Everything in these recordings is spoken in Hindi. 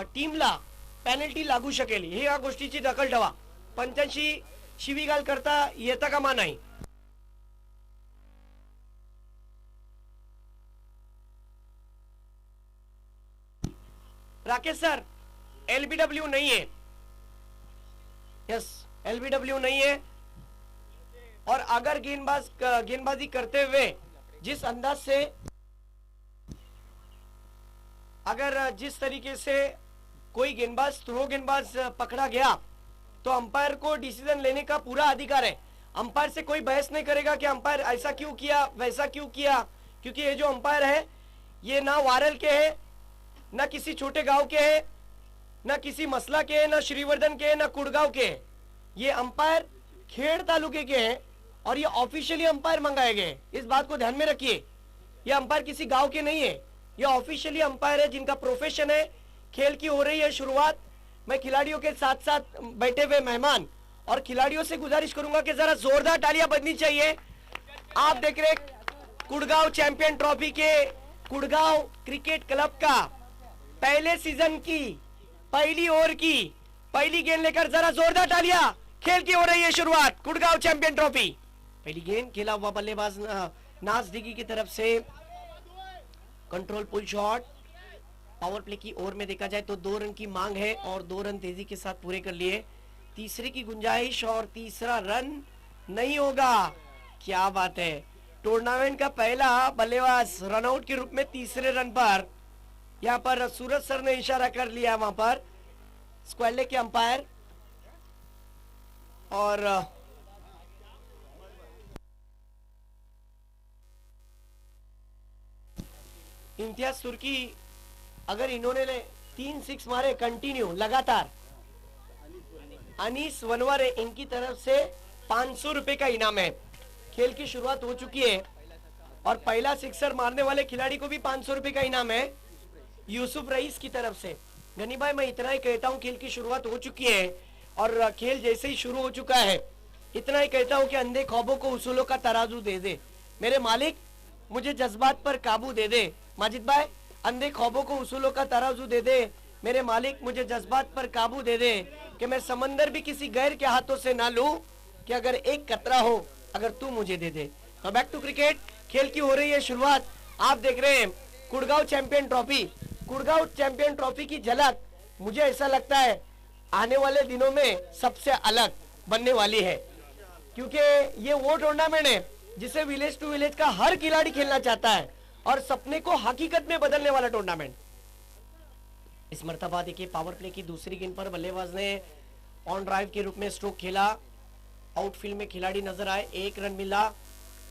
टीमला पेनल्टी लागू शकेल ह्या गोष्टीची दखल ठेवा. पंचांशी शिवीगाळ करता येता कामा नाही. राकेश सर, एलबीडब्ल्यू नहीं है. यस, एलबीडब्ल्यू नहीं है. और अगर गेंदबाजी करते हुए जिस अंदाज से, अगर जिस तरीके से कोई गेंदबाज थ्रो गेंदबाज पकड़ा गया तो अंपायर को डिसीजन लेने का पूरा अधिकार है. अंपायर से कोई बहस नहीं करेगा कि अंपायर ऐसा क्यों किया वैसा क्यों किया, क्योंकि ये जो अंपायर है ये ना वारल के है, ना किसी छोटे गांव के है, ना किसी मसला के है, ना श्रीवर्धन के है, ना कुड़गांव के है. ये अंपायर खेड़ तालुके के हैं और ये ऑफिशियली अंपायर मंगाए गए. इस बात को ध्यान में रखिए. ये अंपायर किसी गांव के नहीं है, ये ऑफिशियली अंपायर है जिनका प्रोफेशन है. खेल की हो रही है शुरुआत. मैं खिलाड़ियों के साथ साथ बैठे हुए मेहमान और खिलाड़ियों से गुजारिश करूंगा कि जरा जोरदार तालियां बजनी चाहिए. आप देख रहे कुड़गांव चैंपियन ट्रॉफी के कुड़गांव क्रिकेट क्लब का पहले सीजन की पहली ओवर की पहली गेंद लेकर जरा जोरदार तालियां. खेल की हो रही है शुरुआत. कुड़गांव चैंपियन ट्रॉफी पहली गेंद खेला हुआ बल्लेबाज नाज दिगी की तरफ से. Control pull shot. Power play की ओवर में देखा जाए तो 2 रन की मांग है और 2 रन तेजी के साथ पूरे कर लिए. तीसरे की गुंजाइश और तीसरा रन नहीं होगा. क्या बात है. टूर्नामेंट का पहला बल्लेबाज रनआउट के रूप में तीसरे रन पर. यहां पर सूरज सर ने इशारा कर लिया वहां पर स्क्वाडले के अंपायर. और इम्तियाज तुर्की, अगर इन्होंने 3 6 मारे कंटिन्यू लगातार, अनीस वनवारे इनकी तरफ से 500 रुपए का इनाम है. खेल की शुरुआत हो चुकी है और पहला सिक्सर मारने वाले खिलाड़ी को भी 500 रुपए का इनाम है यूसुफ रईस की तरफ से. गनी भाई, मैं इतना ही कहता हूं, खेल की शुरुआत हो चुकी है और खेल जैसे ही शुरू हो चुका है इतना ही कहता हूं कि अंधे ख्वाबों को उसूलों का तराजू दे दे मेरे मालिक, मुझे जज्बात पर काबू दे दे. माजिद भाई, अंधे ख्वाबों को उसूलों का तराजू दे दे मेरे मालिक, मुझे जज्बात पर काबू दे दे कि मैं समंदर भी किसी गैर के हाथों से ना लूं, कि अगर एक कतरा हो अगर तू मुझे दे दे. तो बैक टू क्रिकेट. खेल की हो रही है शुरुआत. आप देख रहे हैं कुड़गांव चैंपियन ट्रॉफी. कुड़गांव चैंपियन ट्रॉफी की झलक मुझे ऐसा लगता है आने वाले दिनों में सबसे अलग बनने वाली है, क्योंकि ये वो टूर्नामेंट है जिसे विलेज टू विलेज का हर खिलाड़ी खेलना चाहता है और सपने को हकीकत में बदलने वाला टूर्नामेंट. इस मर्तबा देखिए पावर प्ले की दूसरी गेंद पर बल्लेबाज ने ऑन ड्राइव के रूप में स्ट्रोक खेला. आउटफील्ड में खिलाड़ी नजर आए, 1 रन मिला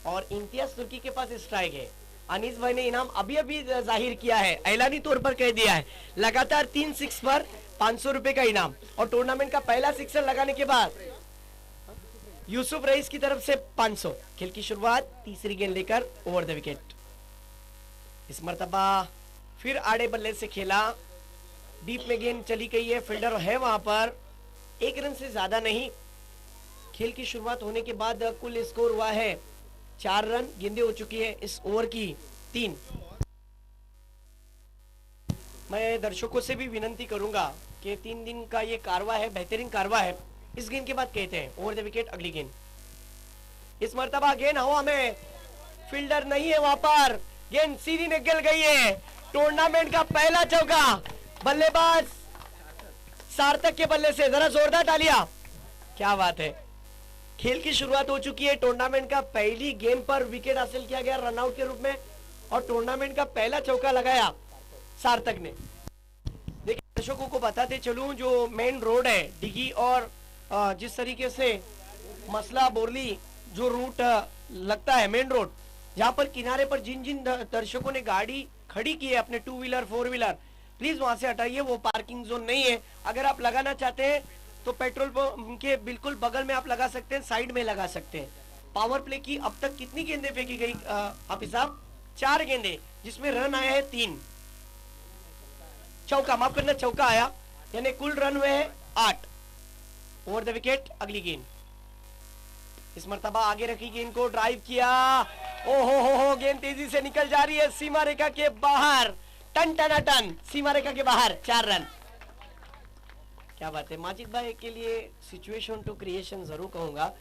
और इम्तियाज तुर्की के पास स्ट्राइक है. अनीस भाई ने इनाम अभी अभी जाहिर किया है, ऐलानी तौर पर कह दिया है. लगातार 3 6 पर 500 रुपए का इनाम और टूर्नामेंट का पहला सिक्सर लगाने के बाद यूसुफ रईस की तरफ से 500. खेल की शुरुआत तीसरी गेंद लेकर ओवर द विकेट. इस मर्तबा फिर आड़े बल्ले से खेला. डीप में गेंद चली गई है, फील्डर है वहां पर. 1 रन से ज्यादा नहीं. खेल की शुरुआत होने के बाद कुल स्कोर हुआ है 4 रन. गेंदें हो चुकी है इस ओवर की 3. मैं दर्शकों से भी विनंती करूंगा कि 3 दिन का ये कारवा है, बेहतरीन कारवा है. इस गेंद के बाद कहते हैं ओवर द विकेट अगली गेंद. इस मर्तबा गेंद हवा में, फील्डर नहीं है वहां पर, गेंद सीधी निकल गई है. टूर्नामेंट का पहला चौका बल्लेबाज सार्थक के बल्ले से. जरा जोरदार तालियां. क्या बात है. खेल की शुरुआत हो चुकी है. टूर्नामेंट का पहली गेंद पर विकेट हासिल किया गया रनआउट के रूप में और टूर्नामेंट का पहला चौका लगाया सार्थक ने. देखिए दर्शकों को बताते चलूं, जो मेन रोड है डिगी और जिस तरीके से मसला बोरली जो रूट लगता है मेन रोड, जहां पर किनारे पर जिन जिन दर्शकों ने गाड़ी खड़ी की है अपने 2 व्हीलर 4 व्हीलर, प्लीज वहां से हटाइए. वो पार्किंग जोन नहीं है. अगर आप लगाना चाहते हैं तो पेट्रोल पंप के बिल्कुल बगल में आप लगा सकते हैं, साइड में लगा सकते हैं. पावर प्ले की अब तक कितनी गेंदें फेंकी गई हाफिज साहब? 4 गेंदें, जिसमें रन आया है 3. चौका, माफ करना, चौका आया, यानी कुल रन हुए हैं 8. ओवर द विकेट अगली गेंद. इस मर्तबा आगे रखी गेंद को ड्राइव किया. ओहो हो, गेंद तेजी से निकल जा रही है सीमा रेखा के बाहर. टन टन टन सीमा रेखा के बाहर. 4 रन. क्या बात है माजिद भाई के लिए सिचुएशन टू क्रिएशन जरूर कहूंगा।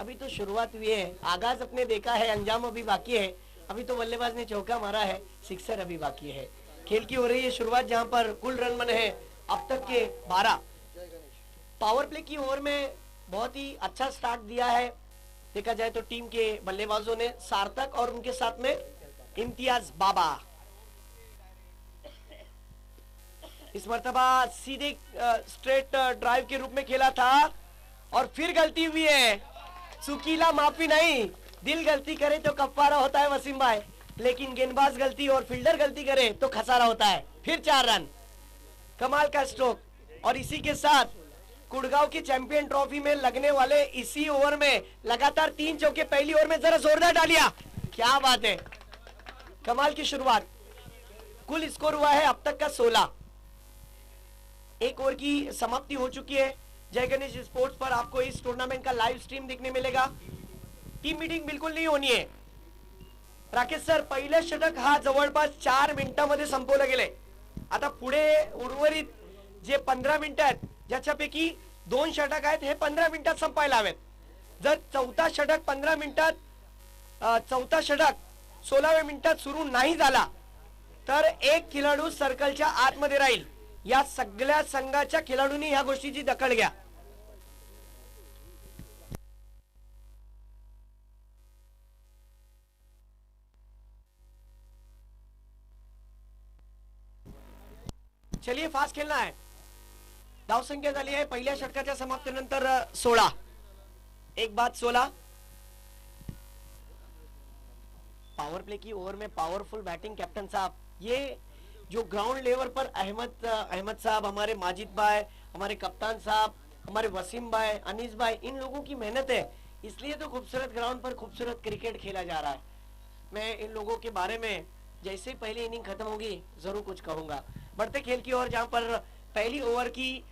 अभी तो शुरुआत हुई है, आगाज अपने देखा है, अंजाम अभी बाकी है। अभी तो बल्लेबाज ने चौका मारा है, सिक्सर अभी बाकी है। खेल की हो रही है शुरुआत, जहां पर कुल रन बने हैं अब तक के 12। पावर प्ले की ओवर में बहुत ही अच्छा स्टार्ट दिया है देखा जाए तो टीम के बल्लेबाजों ने, सार्थक और उनके साथ में इम्तियाज बाबा। इस मर्तबा सीधे स्ट्रेट ड्राइव के रूप में खेला था और फिर गलती हुई है। सुकीला माफी नहीं, दिल गलती करे तो कफ्फारा होता है वसीम भाई, लेकिन गेंदबाज गलती और फील्डर गलती करे तो खसारा होता है। फिर 4 रन, कमाल का स्ट्रोक। और इसी के साथ गुड़गांव की चैंपियन ट्रॉफी में लगने वाले इसी ओवर में लगातार 3 चौके। पहली ओवर में जरा जोरदार डालिया, क्या बात है, कमाल की शुरुआत। कुल स्कोर हुआ है अब तक का 16। एक ओवर की समाप्ति हो चुकी है। जय गणेश स्पोर्ट्स पर आपको इस टूर्नामेंट का लाइव स्ट्रीम देखने मिलेगा। टीम मीटिंग बिलकुल नहीं होनी है। राकेश सर, पहिले षटक हा जवळपास 4 मिनिटांमध्ये संपवलं गेले। आता पुढे उर्वरित जे 15 मिनिटं आहेत, ज्याच्यापैकी 2 षटक आहेत, हे 15 मिनिटात संपायला हवेत। जर चौथा षटक 15 मिनिटात, चौथा षटक 16व्या मिनिटात सुरू नाही झाला तर एक खेळाडू सर्कलच्या आतमध्ये राहील। या सगळ्या संघाच्या खेळाडूंनी या गोष्टीची दखल घ्या। चलिए फास्ट खेलना है। धाव संख्या झाली आहे पहिल्या षटकाच्या समाप्तीनंतर 16। एक बाद 16। पावर प्ले की ओवर में पावरफुल बैटिंग कैप्टन साहब, ये जो ग्राउंड लेवल पर अहमद साहब, हमारे माजिद भाई, हमारे कप्तान साहब, हमारे वसीम भाई, अनीस भाई, इन लोगों की मेहनत है, इसलिए तो खूबसूरत ग्राउंड पर खूबसूरत क्रिकेट खेला जा रहा है। मैं इन लोगों के बारे में जैसे ही पहली इनिंग खत्म होगी जरूर कुछ कहूंगा। बढ़ते खेल की ओर, जहां पर पहली ओवर की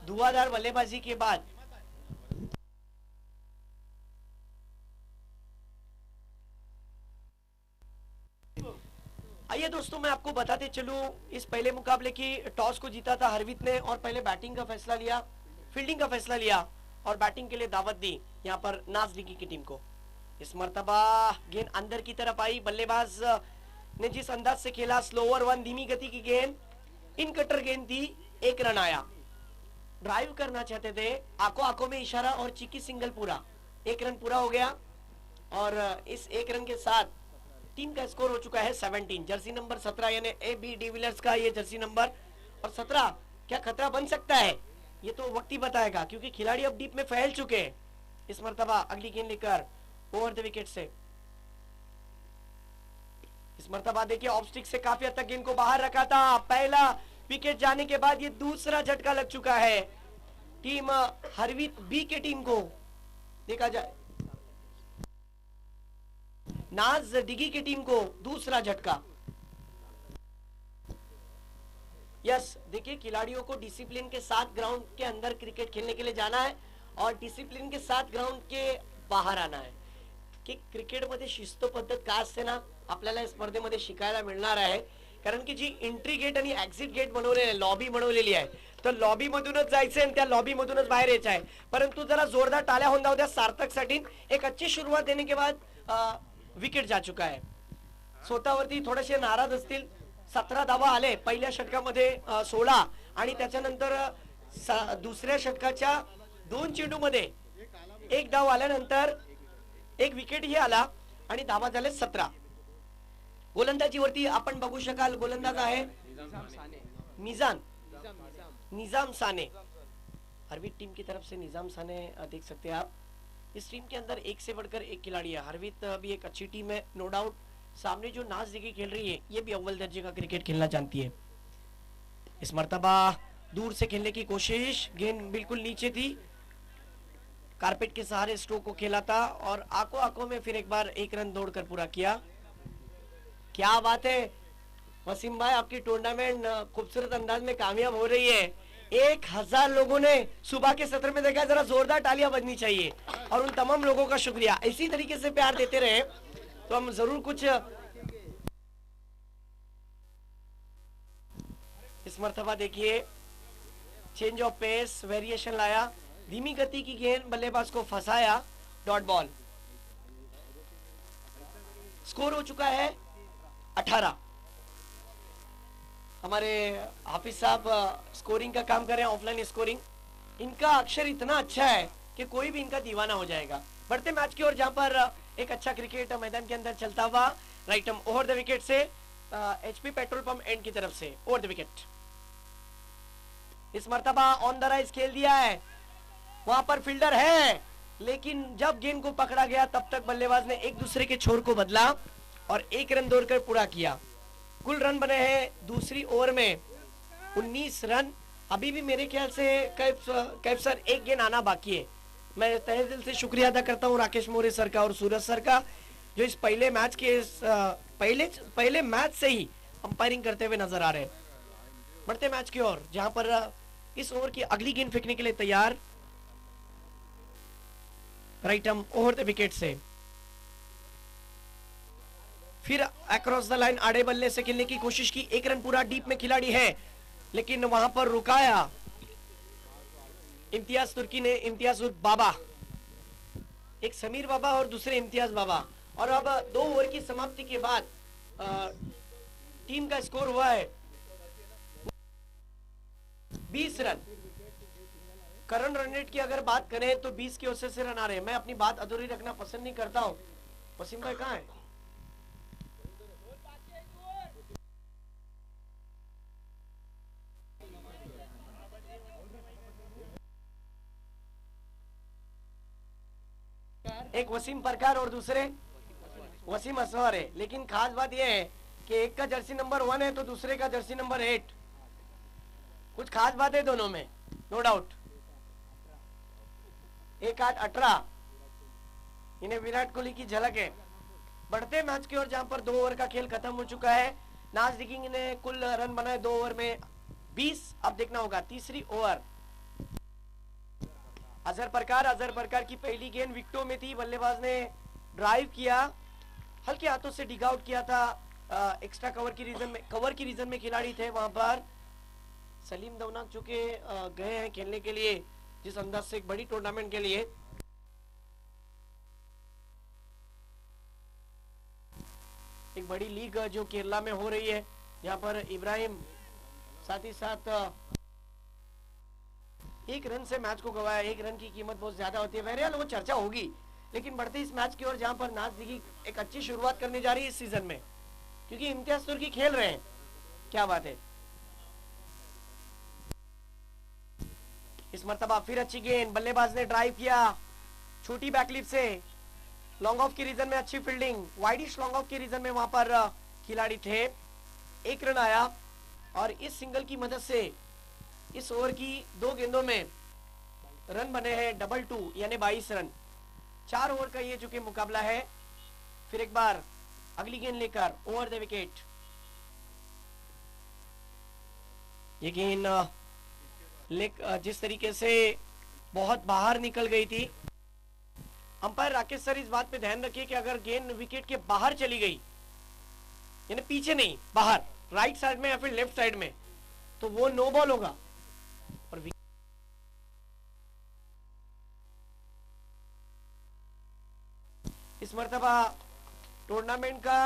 धुआंधार बल्लेबाजी के बाद आइए दोस्तों मैं आपको बताते चलूं, इस पहले मुकाबले की टॉस को जीता था हरवीत ने और पहले बैटिंग का फैसला लिया, फील्डिंग का फैसला लिया और बैटिंग के लिए दावत दी यहां पर नाज डिगी की टीम को। इस मर्तबा गेंद अंदर की तरफ आई, बल्लेबाज ने जिस अंदाज से खेला, स्लोवर 1, धीमी गति की गेंद, इन कटर गेंद थी, 1 रन आया। ड्राइव करना चाहते थे, आंखों में इशारा और चिकी सिंगल पूरा, 1 रन पूरा हो गया। और इस 1 रन के साथ टीम का स्कोर हो चुका है 17। जर्सी नंबर 17 यानी AB डिविलियर्स का ये जर्सी नंबर, और 17 क्या खतरा बन सकता है, ये तो वक्त ही बताएगा, क्योंकि खिलाड़ी अब डीप में फैल चुके हैं। इस मर्तबा अगली गेंद लेकर ओवर द विकेट से, इस मर्तबा देखिए ऑफ स्टिक से काफी हद तक गेंद को बाहर रखा था। पहला विकेट जाने के बाद ये दूसरा झटका लग चुका है टीम हरवीत बी के टीम को। देखा जाए नाज डिगी की टीम को दूसरा झटका। यस, देखिए खिलाड़ियों को डिसिप्लिन के साथ ग्राउंड के अंदर क्रिकेट खेलने के लिए जाना है और डिसिप्लिन के साथ ग्राउंड के बाहर आना है। की क्रिकेटमध्ये शिस्त पद्धत काय असते ना, आपल्याला स्पर्धेमध्ये शिकायला मिळणार आहे। कारण की जी एंट्री गेट आणि एक्झिट गेट बनवलेली आहे, लॉबी बनवलेली आहे, तर लॉबी मधूनच जायचं आणि त्या लॉबी मधूनच बाहेर यायचं आहे। परंतु जरा जोरदार टाळ्या होऊन जाऊ द्या सार्थकसाठी। एक अच्छी शुरुआत देने के बाद विकेट जा चुका है। स्वतःवरती थोडेसे नाराज असतील। 17 धावा आले पहिल्या षटकामध्ये, 16 आणि त्याच्यानंतर दुसऱ्या षटकाच्या 2 चेंडूमध्ये 1 धाव आल्यानंतर 1 विकेट ही आला आणि धावा झाले 17। गोलंदाजीवरती आपण बघू शकाल, गोलंदाज आहे निजाम साने। हरवीत टीम की तरफ से निजाम साने देख सकते हैं आप। इस टीम के अंदर एक से बढ़कर एक खिलाड़ी है। हरवीत भी एक अच्छी टीम है, नो डाउट। सामने जो नाज डिगी खेल रही है, ये भी अव्वल दर्जे का क्रिकेट खेलना जानती है। इस मर्तबा दूर से खेलने की कोशिश, गेंद बिल्कुल नीचे थी, कारपेट के सहारे स्ट्रोक को खेला था और आंखों में फिर एक बार 1 रन दौड़कर पूरा किया। क्या बात है वसीम भाई, आपकी टूर्नामेंट खूबसूरत अंदाज में कामयाब हो रही है। 1000 लोगों ने सुबह के सत्र में देखा, जरा जोरदार तालियां बजनी चाहिए और उन तमाम लोगों का शुक्रिया। इसी तरीके से प्यार देते रहे तो हम जरूर कुछ। इस मर्तबा देखिए चेंज ऑफ पेस, वेरिएशन लाया, धीमी गति की गेंद बल्लेबाज को फंसाया, डॉट बॉल। स्कोर हो चुका है 18। हमारे हाफिज साहब स्कोरिंग का काम कर रहे हैं, ऑफलाइन स्कोरिंग। इनका अक्षर इतना अच्छा है कि कोई भी इनका दीवाना हो जाएगा। बढ़ते मैच की ओर, जहां पर एक अच्छा क्रिकेट मैदान के अंदर चलता हुआ, राइट हम ओवर द विकेट से एचपी पेट्रोल पंप एंड की तरफ से ओवर द विकेट। इस मर्तबा ऑन द राइज खेल दिया है, वहां पर फील्डर है, लेकिन जब गेंद को पकड़ा गया तब तक बल्लेबाज ने एक दूसरे के छोर को बदला और 1 रन दौड़कर पूरा किया। कुल रन बने हैं दूसरी ओवर में 19 रन। अभी भी मेरे ख्याल से कैफ सर एक गेंद आना बाकी है। मैं तहे दिल से शुक्रिया अदा करता हूं राकेश मोरे सर का और सूरज सर का, जो इस पहले मैच के पहले मैच से ही अंपायरिंग करते हुए नजर आ रहे हैं। बढ़ते मैच की ओर, जहां पर इस ओवर की अगली गेंद फेंकने के लिए तैयार, राइट हम ओवर द विकेट से फिर अक्रॉस द लाइन आड़े बल्ले से खेलने की कोशिश की। 1 रन पूरा, डीप में खिलाड़ी है, लेकिन वहां पर रुकाया इम्तियाज तुर्की ने। इम्तियाज उर बाबा, एक समीर बाबा और दूसरे इम्तियाज बाबा। और अब 2 ओवर की समाप्ति के बाद टीम का स्कोर हुआ है 20 रन। करंट रन रेट की अगर बात करें तो 20 के औसत से रन आ रहे हैं। मैं अपनी बात अधूरी रखना पसंद नहीं करता हूं। वसीम भाई कहां है? एक वसीम परकार और दूसरे वसीम असवर है, लेकिन खास बात यह है कि एक का जर्सी नंबर 1 है तो दूसरे का जर्सी नंबर 8। कुछ खास बात है दोनों में, नो डाउट। 1-8-18 इन्हें विराट कोहली की झलक है। बढ़ते मैच की ओर, जहां पर 2 ओवर का खेल खत्म हो चुका है। नाज डिकिंग ने कुल रन बनाए 2 ओवर में 20। अब देखना होगा तीसरी ओवर। अजहर परकार की पहली गेंद विकेटों में थी। बल्लेबाज ने ड्राइव किया, हल्के हाथों से डिग आउट किया था। एक्स्ट्रा कवर की रीजन में खिलाड़ी थे वहां पर। सलीम दवनाक जो के गए हैं खेलने के लिए, जिस अंदाज से एक बड़ी टूर्नामेंट के लिए। एक बड़ी लीग जो केरला में हो रही है, जहां पर इब्राहिम साथ ही साथ 1 रन से मैच को गवाया। 1 रन की कीमत बहुत ज्यादा होती है, बहरहाल वो चर्चा होगी। लेकिन बढ़ते इस मैच की ओर, जहां पर नाज दिगी एक अच्छी शुरुआत करने जा रही है इस सीजन में, क्योंकि इम्तियाज तुर्की खेल रहे हैं। क्या बात है। इस मर्तबा फिर अच्छी गेंद, बल्लेबाज ने ड्राइव किया छोटी बैकलिप से। लॉन्ग ऑफ की रीजन में अच्छी फील्डिंग, वाइडिश लॉन्ग ऑफ की रीजन में वहां पर खिलाड़ी थे। 1 रन आया और इस सिंगल की मदद से इस ओवर की 2 गेंदों में रन बने हैं 2-2 यानी 22 रन। 4 ओवर का ये चूंकि मुकाबला है। फिर एक बार अगली गेंद लेकर ओवर द विकेट। ये गेंद जिस तरीके से बहुत बाहर निकल गई थी, अंपायर राकेश सर इस बात पे ध्यान रखिए कि अगर गेंद विकेट के बाहर चली गई, यानी पीछे नहीं बाहर, राइट साइड में या फिर लेफ्ट साइड में, तो वो नो बॉल होगा। और इस मर्तबा टूर्नामेंट का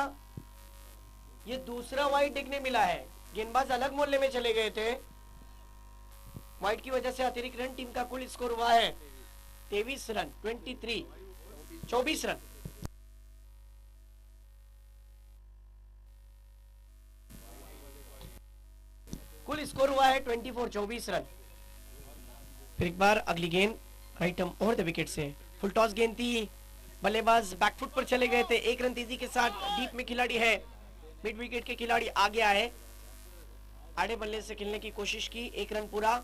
ये दूसरा वाइड देखने मिला है। गेंदबाज अलग मोहल्ले में चले गए थे, वाइड की वजह से अतिरिक्त रन। टीम का कुल स्कोर हुआ है 23 रन, 24 रन। कुल स्कोर हुआ है 24 रन। फिर एक बार अगली गेंद, राइट हम ओवर द विकेट से। फुल टॉस गेंद थी, बल्लेबाज बैकफुट पर चले गए थे। 1 रन तेजी के साथ डीप में खिलाड़ी है, मिड विकेट के खिलाड़ी आ गया है। आड़े बल्ले से खेलने की कोशिश की, 1 रन पूरा।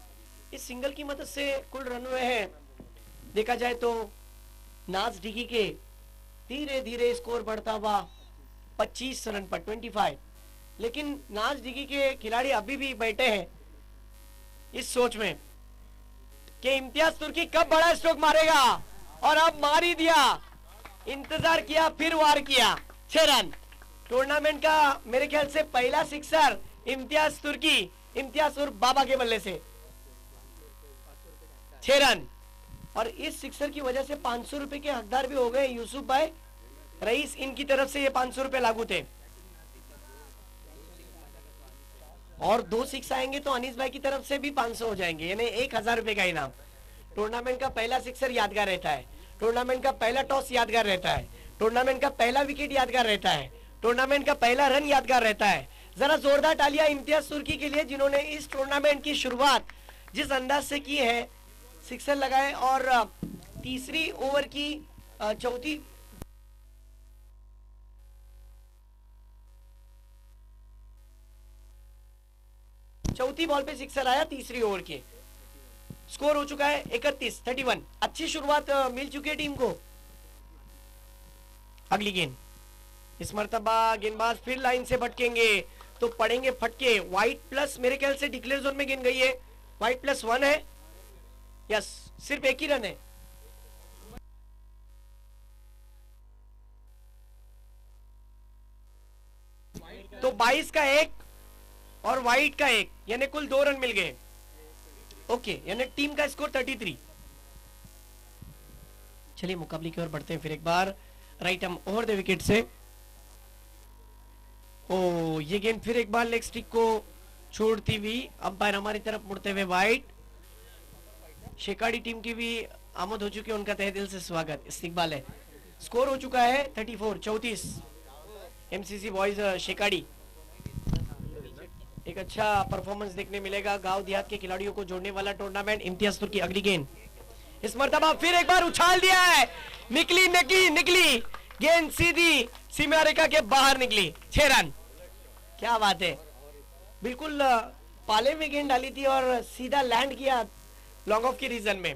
इस सिंगल की मदद से कुल रन हुए हैं, देखा जाए तो नाज डिगी के धीरे धीरे स्कोर बढ़ता हुआ 25 रन पर 25। लेकिन नाज डिगी के खिलाड़ी अभी भी बैठे हैं इस सोच में कि इम्तियाज तुर्की कब बड़ा स्ट्रोक मारेगा, और अब मार ही दिया। इंतजार किया, फिर वार किया, 6 रन। टूर्नामेंट का मेरे ख्याल से पहला सिक्सर इम्तियाज तुर्की, इम्तियाज उर बाबा के बल्ले से। 6 रन। और इस सिक्सर की वजह से 500 रुपए के हकदार भी हो गए यूसुफ भाई रईस, इनकी तरफ से ये 500 रुपए लागू थे। और 2 सिक्स आएंगे तो अनीस भाई की तरफ से भी 500 हो जाएंगे, यानी 1000 रुपए का इनाम। टूर्नामेंट का पहला सिक्सर यादगार रहता है, टूर्नामेंट का पहला टॉस यादगार रहता है, टूर्नामेंट का पहला विकेट यादगार रहता है, टूर्नामेंट का पहला रन यादगार रहता है। जरा जोरदार तालियां इम्तियाज तुर्की के लिए जिन्होंने इस टूर्नामेंट की शुरुआत जिस अंदाज से की है, सिक्सर लगाए और तीसरी ओवर की चौथी बॉल पे सिक्सर आया तीसरी ओवर के। स्कोर हो चुका है 31-31। अच्छी शुरुआत मिल चुकी है टीम को। अगली गेंद, इस मर्तबा गेंदबाज फिर लाइन से भटकेंगे तो पड़ेंगे फटके। व्हाइट प्लस मेरे ख्याल से डिक्लेयर जोन में गेंद गई है, व्हाइट +1 है। यस, सिर्फ एक ही रन है। तो 22 का 1 और व्हाइट का 1, यानी कुल 2 रन मिल गए। ओके, यानी टीम का स्कोर 33। चलिए मुकाबले की ओर बढ़ते हैं फिर एक बार। राइट हम ओवर द विकेट से। ओ, ये गेंद फिर एक बार लेग स्टिक को छोड़ती हुई, अंपायर हमारी तरफ मुड़ते हुए वाइड। शेकाड़ी टीम की भी आमद हो चुकी है, उनका तहे दिल से स्वागत, इस्तकबाल है। स्कोर हो चुका है 34-34। एमसीसी बॉयज शेकाड़ी। एक अच्छा परफॉर्मेंस देखने मिलेगा। गांव देहात के खिलाड़ियों को जोड़ने वाला टूर्नामेंट। इम्तियाज तुर्की अगली गेंद, इस मर्तबा फिर एक बार उछाल दिया है, निकली गेंद सीधी सीमा रेखा के बाहर निकली। 6 रन, क्या बात है। बिल्कुल पाले में गेंद डाली थी और सीधा लैंड किया लॉन्ग ऑफ की रीजन में।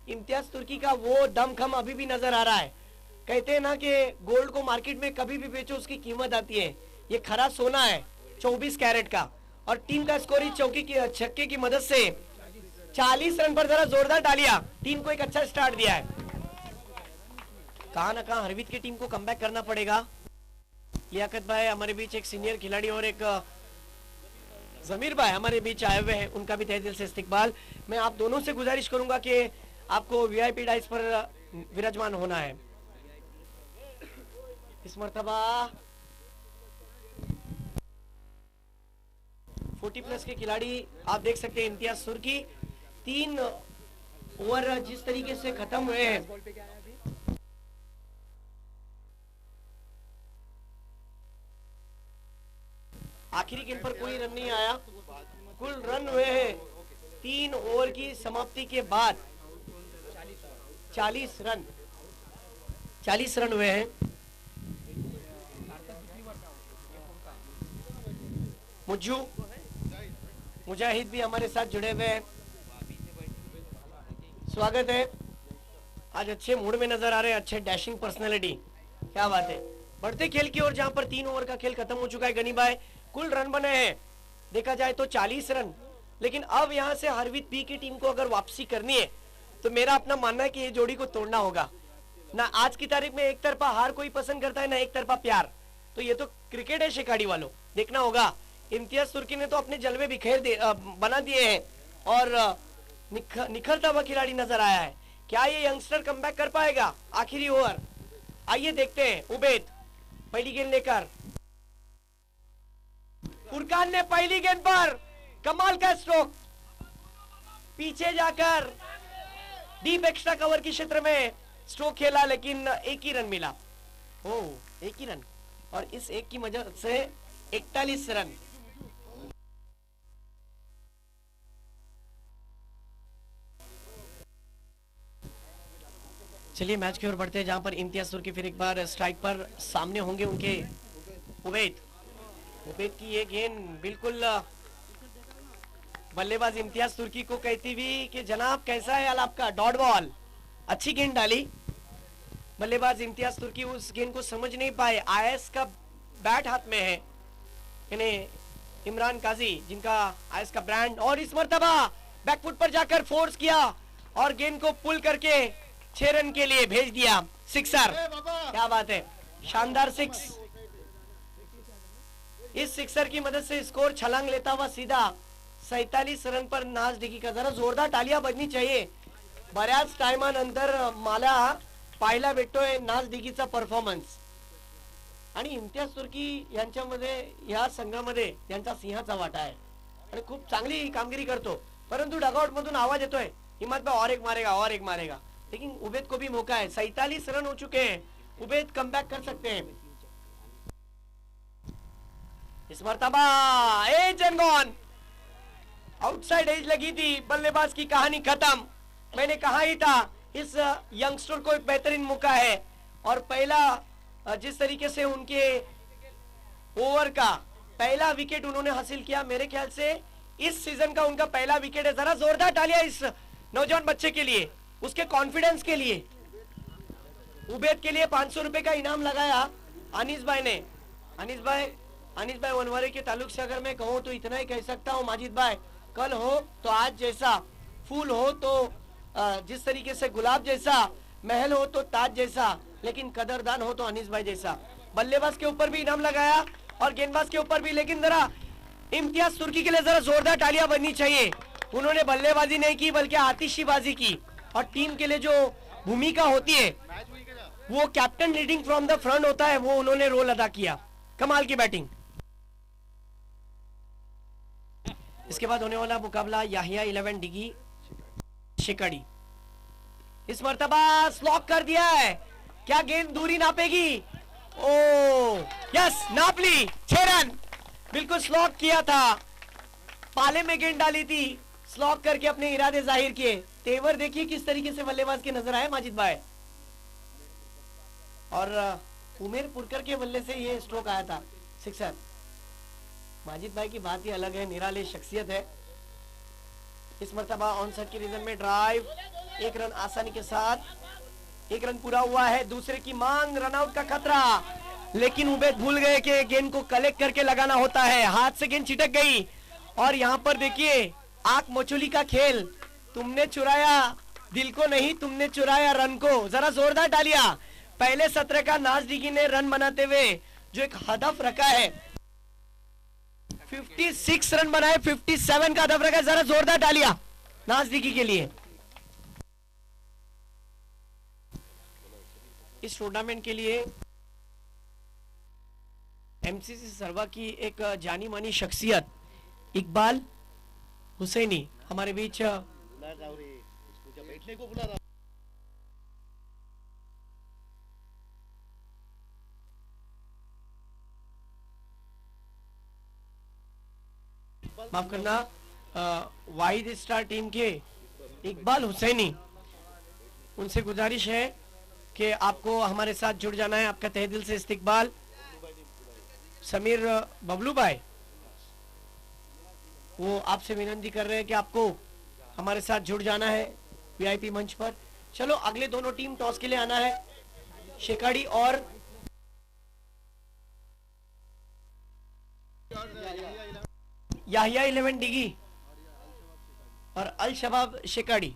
इम्तियाज तुर्की का वो दमखम अभी भी नजर आ रहा है। कहते हैं ना कि गोल्ड को मार्केट में कभी भी बेचो उसकी कीमत आती है। ये खरा सोना है 24 कैरेट का। और टीम का स्कोर इस छक्के की मदद से 40 रन पर जरा जोरदार डालिया। टीम को एक अच्छा स्टार्ट दिया है। कहां ना कहां हरवीत की टीम को कमबैक करना पड़ेगा। लियाकत भाई हमारे बीच एक सीनियर खिलाड़ी और एक जमीर भाई हमारे बीच आए हुए हैं, उनका भी तहे दिल से इस्तकबाल। मैं आप दोनों से गुजारिश करूंगा कि आपको वीआईपी डाइस पर विराजमान होना है। इस मर्तबा 40+ के खिलाड़ी आप देख सकते हैं। इम्तियाज तुर्की 3 ओवर जिस तरीके से खत्म हुए हैं, आखिरी गेंद पर कोई रन नहीं आया। कुल रन हुए हैं 3 ओवर की समाप्ति के बाद 40 रन हुए हैं। मुजाहिद भी हमारे साथ जुड़े हुए हैं, स्वागत है। आज अच्छे मूड में नजर आ रहे हैं, अच्छे डैशिंग पर्सनालिटी, क्या बात है। बढ़ते खेल की ओर, जहां पर 3 ओवर का खेल खत्म हो चुका है। गनी भाई, कुल रन बने हैं देखा जाए तो 40 रन। लेकिन अब यहां से हरवीत बी की टीम को अगर वापसी करनी है तो मेरा अपना मानना है कि ये जोड़ी को तोड़ना होगा ना। आज की तारीख में एक तरफा हार कोई पसंद करता है ना एक तरफा प्यार। तो ये तो क्रिकेट है शेखाड़ी वालों, देखना होगा। इम्तियाज तुर्की ने तो अपने जलवे बना दिए हैं और निखरता हुआ खिलाड़ी नजर आया है। क्या ये यंगस्टर कमबैक कर पाएगा आखिरी ओवर? आइए देखते हैं। उबैद पहली गेंद लेकर, फुरकान ने पहली गेंद पर कमाल का स्ट्रोक, पीछे जाकर डीप एक्स्ट्रा कवर के क्षेत्र में स्ट्रोक खेला, लेकिन एक ही रन मिला। ओह, एक ही रन, और इस एक की मदद से 41 रन। चलिए मैच की ओर बढ़ते हैं, जहां पर इम्तियाज तुर्की फिर एक बार स्ट्राइक पर सामने होंगे उनके उबैद की ये गेंद बिल्कुल बल्लेबाज इम्तियाज तुर्की को कहती हुई कि जनाब कैसा है हाल आपका, डॉट बॉल। अच्छी गेंद डाली। बल्लेबाज इम्तियाज तुर्की उस गेंद को समझ नहीं पाए। आयस का बैट हाथ में है, यानी इमरान काजी जिनका आयस का ब्रांड, और इस मर्तबा बैकफुट पर जाकर फोर्स किया और गेंद को पुल करके 6 रन के लिए भेज दिया। सिक्सर, क्या बात है, शानदार सिक्स। इस सिक्सर की मदद से स्कोर छलांग लेता हुआ सीधा 47 रन पर नाज डिगी का। जरा जोरदार तालियां बजनी चाहिए बऱ्याच टायमानंतर मला पाहायला भेटतोय नाझदिगीचा परफॉर्मन्स. आणि इम्तियाज तुर्की यांच्यामध्ये, या संघामध्ये यांचा सिंहाचा वाटा आहे आणि खूप चांगली कामगिरी करतो. परंतु डगआउट मधून आवाज येतोय, हिम्मत भाई और एक मारेगा और एक मारेगा. लेकिन उबेद को भी मौका है. 47 रन हो चुके हैं. उबेद कमबैक कर सकते हैं. इस मर्तबा edge and gone. Outside edge लगी थी, बल्लेबाज की कहानी खत्म. मैंने कहा ही था इस यंगस्टर को एक बेहतरीन मौका है. और पहला जिस तरीके से उनके ओवर का पहला विकेट उन्होंने हासिल किया, मेरे ख्याल से इस सीजन का उनका पहला विकेट है. जरा जोरदार तालियां इस नौजवान बच्चे के लिए, उसके कॉन्फिडेंस के लिए. उबेद के लिए 500 रुपए का इनाम लगाया अनीस भाई ने. अनीस भाई वनवारे के ताल्लुक से अगर मैं कहूँ तो इतना ही कह सकता हूँ माजिद भाई, कल हो तो आज जैसा, फूल हो तो जिस तरीके से गुलाब जैसा, महल हो तो ताज जैसा, लेकिन कदरदान हो तो अनीस भाई जैसा. बल्लेबाज के ऊपर भी इनाम लगाया और गेंदबाज के ऊपर भी. लेकिन जरा इम्तियाज तुर्की के लिए जरा जोरदार तालियां बननी चाहिए. उन्होंने बल्लेबाजी नहीं की बल्कि आतिशीबाजी की. और टीम के लिए जो भूमिका होती है, वो captain leading from the front होता है, वो उन्होंने रोल अदा किया. कमाल की बैटिंग. इसके बाद होने वाला मुकाबला याहिया 11 डिगी शिकड़ी. इस मर्तबा स्लॉक कर दिया है. क्या गेंद दूरी नापेगी? ओ यस, नाप ली. 6 रन. बिल्कुल स्लॉक किया था, पाले में गेंद डाली थी, स्लॉक करके अपने इरादे जाहिर किए. तेवर देखिए किस तरीके से बल्लेबाज के नजर आए माजिद भाई. और उमेर पुरकर के बल्ले से ये स्ट्रोक आया था, सिक्सर. माजिद भाई की बात ही अलग है, निराली शख्सियत है. इस मर्तबा ऑन साइड के रीजन में ड्राइव, 1 रन आसानी के साथ. 1 रन पूरा हुआ है. दूसरे की मांग, रनआउट का खतरा. लेकिन उबेद भूल गए कि गेंद को कलेक्ट करके लगाना होता है. हाथ से गेंद छिटक गई. और यहाँ पर देखिए आंख मचोली का खेल. तुमने चुराया दिल को नहीं, तुमने चुराया रन को. जरा जोरदार डालिया. पहले सत्र का नाज़दिगी ने रन बनाते हुए जो एक हदफ रखा है, 56 रन बनाए, 57 का हदफ रखा है. जरा जोरदार डालिया नाज़दिगी के लिए. इस टूर्नामेंट के लिए एमसीसी सरवा की एक जानी मानी शख्सियत इकबाल हुसैनी हमारे बीच माफ करना, वाहिद स्टार टीम के इकबाल हुसैनी, उनसे गुजारिश है कि आपको हमारे साथ जुड़ जाना है. आपका तहे दिल से इस्तकबाल. समीर बबलू भाई, वो आपसे विनती कर रहे हैं कि आपको हमारे साथ जुड़ जाना है वीआईपी मंच पर. चलो अगले दोनों टीम टॉस के लिए आना है. शेखाड़ी और याहिया 11 डिगी और अल शबाब शेखाड़ी.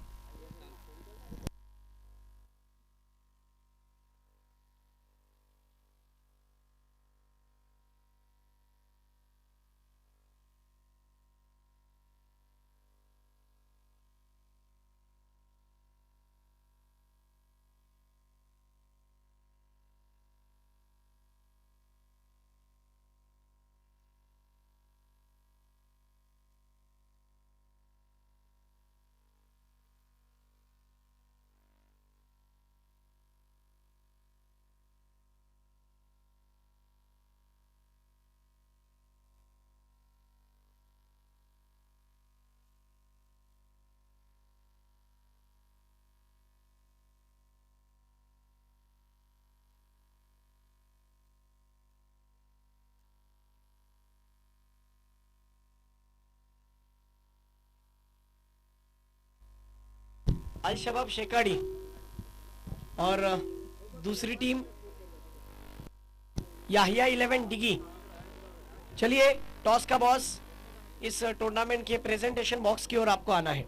अल शबाब शेखाड़ी और दूसरी टीम याहिया 11 डिगी. चलिए टॉस का बॉस इस टूर्नामेंट के प्रेजेंटेशन बॉक्स की ओर आपको आना है.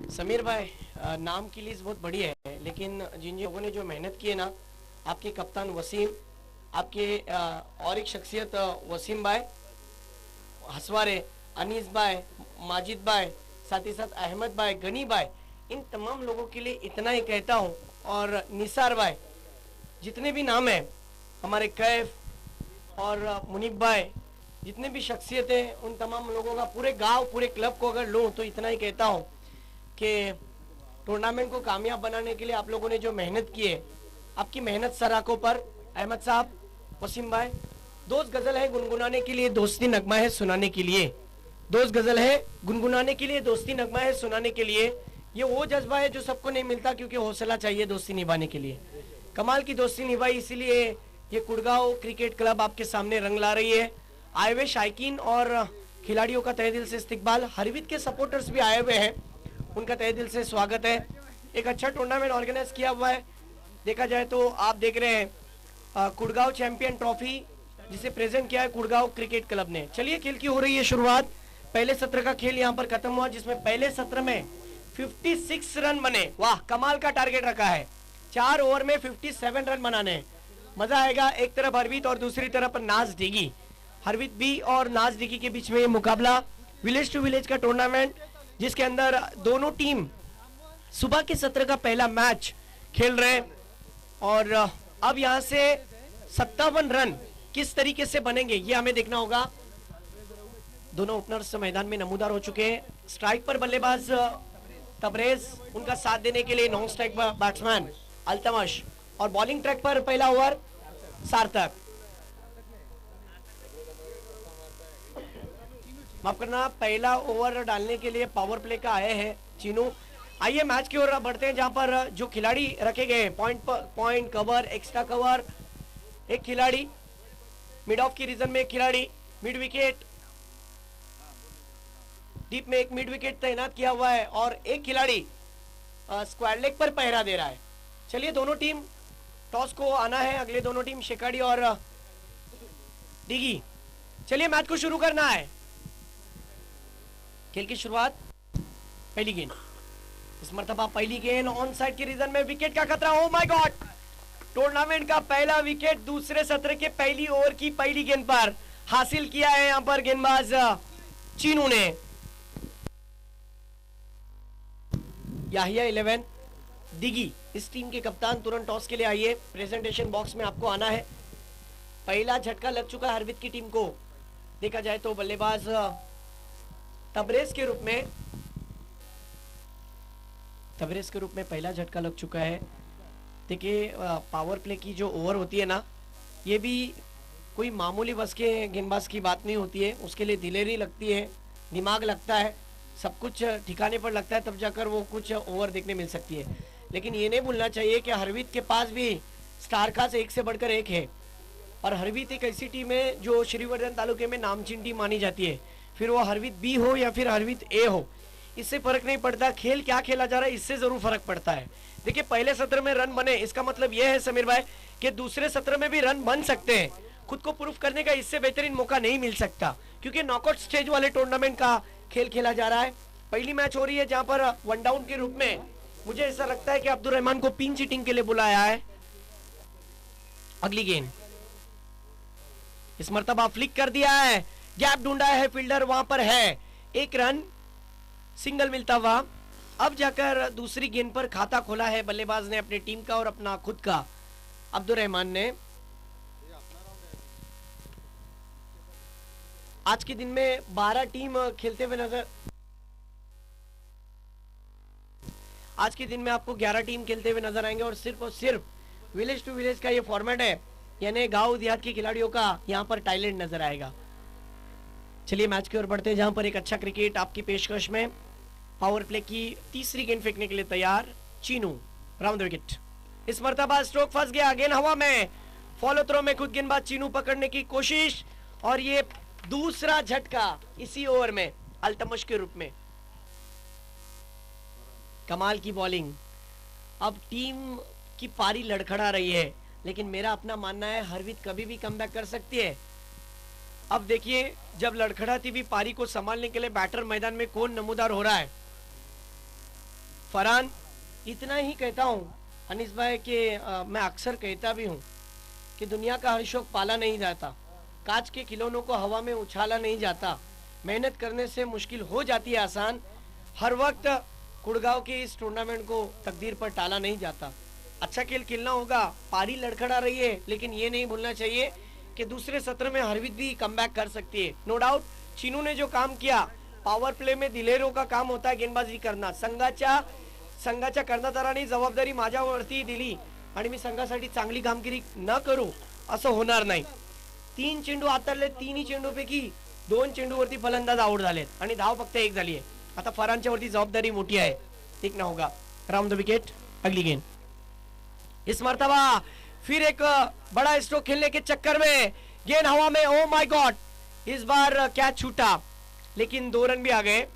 समीर भाई, नाम की लिस्ट बहुत बड़ी है, लेकिन जिन लोगों ने जो मेहनत की है ना, आपके कप्तान वसीम, आपके और एक शख्सियत वसीम भाई हसवारे, अनीस भाई, माजिद भाई, साथ ही साथ अहमद भाई, गनी भाई, इन तमाम लोगों के लिए इतना ही कहता हूँ। और निसार भाई, जितने भी नाम हैं, हमारे कैफ और मुनीब भाई, जितने भी शख्सियत हैं, उन तमाम लोगों का पूरे गांव पूरे क्लब को अगर लूँ तो इतना ही कहता हूँ कि टूर्नामेंट को कामयाब बनाने के लिए आप लोगों ने जो मेहनत की है, आपकी मेहनत सराखों पर। अहमद साहब, वसीम भाई, दोस्त गजल है गुनगुनाने के लिए, दोस्ती नगमा है सुनाने के लिए। दोस्त गजल है गुनगुनाने के लिए, दोस्ती नगमा है सुनाने के लिए। ये वो जज्बा है जो सबको नहीं मिलता, क्योंकि हौसला चाहिए दोस्ती निभाने के लिए। कमाल की दोस्ती निभाई, इसीलिए ये कुड़गांव क्रिकेट क्लब आपके सामने रंग ला रही है। आए हुए शायकीन और खिलाड़ियों का तहे दिल से इस्तकबाल। हरवीत के सपोर्टर्स भी आए हुए हैं, उनका तहे दिल से स्वागत है। एक अच्छा टूर्नामेंट ऑर्गेनाइज किया हुआ है। देखा जाए तो आप देख रहे हैं कुड़गांव चैंपियन ट्रॉफी, जिसे प्रेजेंट किया है कुड़गांव क्रिकेट क्लब ने। चलिए, खेल की हो रही है शुरुआत। पहले सत्र का खेल यहाँ पर खत्म हुआ, जिसमें पहले सत्र में 56 रन बने। वाह, कमाल का टारगेट रखा है। 4 ओवर में 57 रन बनाने, मजा आएगा। एक तरफ हरवीत और दूसरी तरफ नाज डिगी। हरवीत बी और नाज डिगी के बीच में ये मुकाबला, विलेज टू विलेज का टूर्नामेंट, जिसके अंदर दोनों टीम सुबह के सत्र का पहला मैच खेल रहे हैं। और अब यहाँ से 57 रन किस तरीके से बनेंगे ये हमें देखना होगा। दोनों ओपनर्स मैदान में नमूदार हो चुके हैं। स्ट्राइक पर बल्लेबाज तबरेज, उनका साथ देने के लिए नॉन स्ट्राइक बैट्समैन अल्तमश, और बॉलिंग ट्रैक पर पहला ओवर सार्थक। माफ करना, पहला ओवर डालने के लिए पावर प्ले का आए हैं चीनू। आइए मैच की ओर बढ़ते हैं, जहां पर जो खिलाड़ी रखे गए पॉइंट कवर, एक्स्ट्रा कवर, एक खिलाड़ी मिड ऑफ की रीजन में, एक खिलाड़ी मिड विकेट, डीप में एक मिड विकेट तैनात किया हुआ है, और एक खिलाड़ी स्क्वायर लेग पर पहरा दे रहा है। चलिए, दोनों टीम टॉस को आना है। अगले दोनों टीम शेखाड़ी और डिगी। चलिए, मैच को शुरू करना है। खेल की शुरुआत, पहली गेंद, इस मर्तबा पहली गेंद ऑन साइड की रीजन में, विकेट का खतरा। ओ माय गॉड, टूर्नामेंट का पहला विकेट दूसरे सत्र के पहली ओवर की पहली गेंद पर हासिल किया है यहां पर गेंदबाज चीनू ने। याहिया 11 दिगी, इस टीम के कप्तान, तुरंत टॉस के लिए आइए। प्रेजेंटेशन बॉक्स में आपको आना है। पहला झटका लग चुका है हरवीत की टीम को। देखा जाए तो बल्लेबाज तबरेज के रूप में पहला झटका लग चुका है। देखिए, पावर प्ले की जो ओवर होती है ना, ये भी कोई मामूली बस के गेंदबाज की बात नहीं होती है। उसके लिए दिलेरी लगती है, दिमाग लगता है, सब कुछ ठिकाने पर लगता है, तब जाकर वो कुछ ओवर देखने मिल सकती है। लेकिन ये नहीं भूलना चाहिए कि हरवीत के पास भी स्टार खास एक से बढ़कर एक है। और हरवीत एक ऐसी टीम है जो श्रीवर्धन तालुके में नामचीन टीम मानी जाती है। फिर वो हरवीत बी हो या फिर हरवीत ए हो, इससे फर्क नहीं पड़ता। खेल क्या खेला जा रहा है, इससे जरूर फर्क पड़ता है। देखिए, पहले सत्र में रन बने, इसका मतलब यह है समीर भाई कि दूसरे सत्र में भी रन बन सकते हैं। खुद को प्रूफ करने का इससे बेहतरीन मौका नहीं मिल सकता, क्योंकि नॉकआउट स्टेज वाले टूर्नामेंट का खेल खेला जा रहा है। पहली मैच हो रही है, जहां पर वन डाउन के रूप में मुझे ऐसा लगता है कि अब्दुल रहमान को पिंच हिटिंग के लिए बुलाया है। अगली गेंद, इस मर्तबा फ्लिक कर दिया है, गैप ढूंढा है फील्डर, वहां पर है। एक रन, सिंगल मिलता हुआ। अब जाकर दूसरी गेंद पर खाता खोला है बल्लेबाज ने, अपनी टीम का और अपना खुद का, अब्दुल रहमान ने। आज के दिन में 12 टीम खेलते हुए नजर, आज के दिन में आपको 11 टीम खेलते हुए नजर आएंगे, और सिर्फ विलेज टू विलेज का ये फॉर्मेट है, यानी गांव देहात के खिलाड़ियों का यहाँ पर टैलेंट नजर आएगा। चलिए, मैच की ओर बढ़ते हैं, जहां पर एक अच्छा क्रिकेट आपकी पेशकश में। पावर प्ले की तीसरी गेंद फेंकने के लिए तैयार चीनू, राउंड विकेट। इस मर्तबा स्ट्रोक फंस गया, गेंद हवा में, फॉलो थ्रो में खुद गेंदबाज चीनू पकड़ने की कोशिश, और ये दूसरा झटका इसी ओवर में अल्तमश के रूप में। कमाल की बॉलिंग। अब टीम की पारी लड़खड़ा रही है, लेकिन मेरा अपना मानना है हरवीत कभी भी कमबैक कर सकती है। अब देखिए, जब लड़खड़ाती हुई पारी को संभालने के लिए बैटर मैदान में कौन नमूदार हो रहा है। फरहान, इतना ही कहता हूँ अनीस भाई कि मैं अक्सर कहता भी हूँ कि दुनिया का हर शौक पाला नहीं जाता, कांच के खिलौनों को हवा में उछाला नहीं जाता, मेहनत करने से मुश्किल हो जाती है आसान, हर वक्त गुड़गांव के इस टूर्नामेंट को तकदीर पर टाला नहीं जाता। अच्छा खेल खेलना होगा, पारी लड़खड़ा रही है, लेकिन ये नहीं भूलना चाहिए कि दूसरे सत्र में हरवीत भी कमबैक कर सकती है। नो डाउट चीनू ने जो काम किया, पॉवर प्ले में दिलेरों का काम होता है गेंदबाजी करना, संघाच्या कर्णधारांनी जबाबदारी माझ्यावरती दिली आणि मी संघासाठी चांगली कामगिरी न करू असं होणार नाही। 3 चेंडू हाताळले, 3ही चेंडूपैकी 2 चेंडूवरती फलंदाज आउट झालेत आणि धाव फक्त 1 झाली आहे। आता फरहानच्या वरती जबाबदारी मोठी आहे, देखना होगा। राउंड द विकेट, अगली गेंद। इस मर्तबा फिर एक बड़ा स्ट्रोक खेलने के चक्कर में गेंद हवा में, ओ माय गॉड, इस बार कैच छूटा, लेकिन 2 रन भी आ गए।